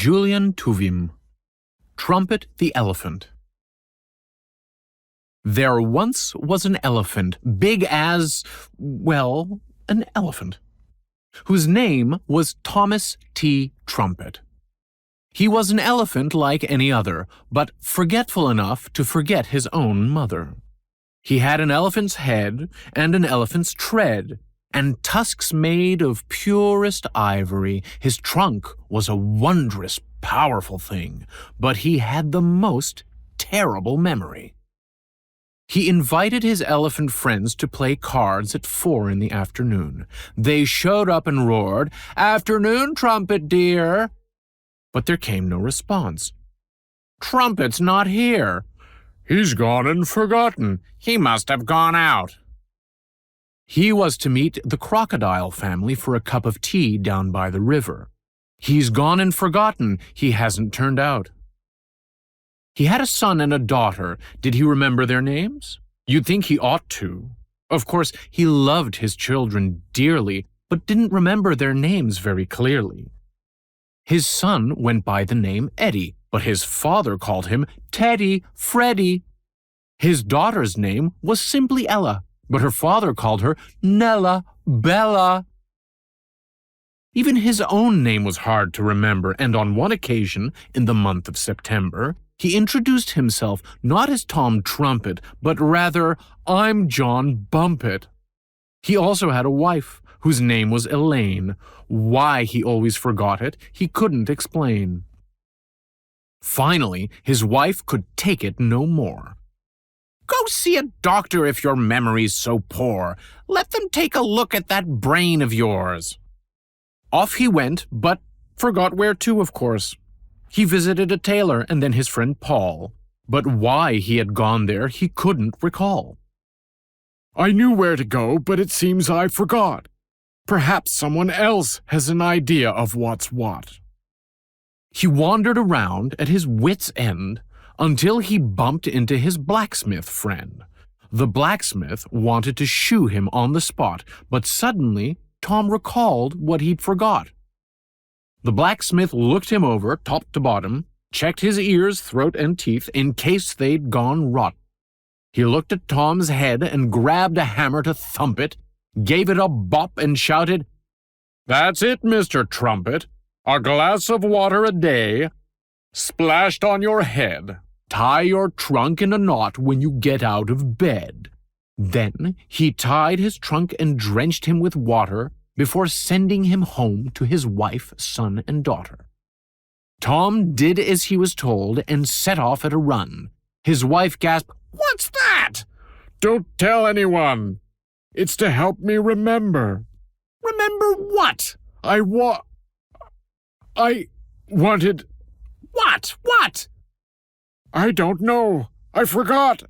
Julian Tuwim. Trumpet the Elephant. There once was an elephant, big as, well, an elephant, whose name was Thomas T. Trumpet. He was an elephant like any other, but forgetful enough to forget his own mother. He had an elephant's head and an elephant's tread, and tusks made of purest ivory. His trunk was a wondrous, powerful thing, but he had the most terrible memory. He invited his elephant friends to play cards at 4 in the afternoon. They showed up and roared, "Afternoon, Trumpet, dear!" But there came no response. "Trumpet's not here." "He's gone and forgotten. He must have gone out." He was to meet the crocodile family for a cup of tea down by the river. He's gone and forgotten. He hasn't turned out. He had a son and a daughter. Did he remember their names? You'd think he ought to. Of course, he loved his children dearly, but didn't remember their names very clearly. His son went by the name Eddie, but his father called him Teddy, Freddy. His daughter's name was simply Ella, but her father called her Nella, Bella. Even his own name was hard to remember, and on one occasion, in the month of September, he introduced himself not as Tom Trumpet, but rather, "I'm John Bumpet." He also had a wife, whose name was Elaine. Why he always forgot it, he couldn't explain. Finally, his wife could take it no more. "Go see a doctor if your memory's so poor. Let them take a look at that brain of yours." Off he went, but forgot where to, of course. He visited a tailor and then his friend Paul, but why he had gone there he couldn't recall. "I knew where to go, but it seems I forgot. Perhaps someone else has an idea of what's what." He wandered around at his wits' end until he bumped into his blacksmith friend. The blacksmith wanted to shoe him on the spot, but suddenly Tom recalled what he'd forgot. The blacksmith looked him over, top to bottom, checked his ears, throat, and teeth in case they'd gone rot. He looked at Tom's head and grabbed a hammer to thump it, gave it a bop and shouted, "That's it, Mr. Trumpet. A glass of water a day, splashed on your head. Tie your trunk in a knot when you get out of bed." Then he tied his trunk and drenched him with water before sending him home to his wife, son, and daughter. Tom did as he was told and set off at a run. His wife gasped, "What's that?" "Don't tell anyone. It's to help me remember." "Remember what?" I wanted... What? I don't know. I forgot.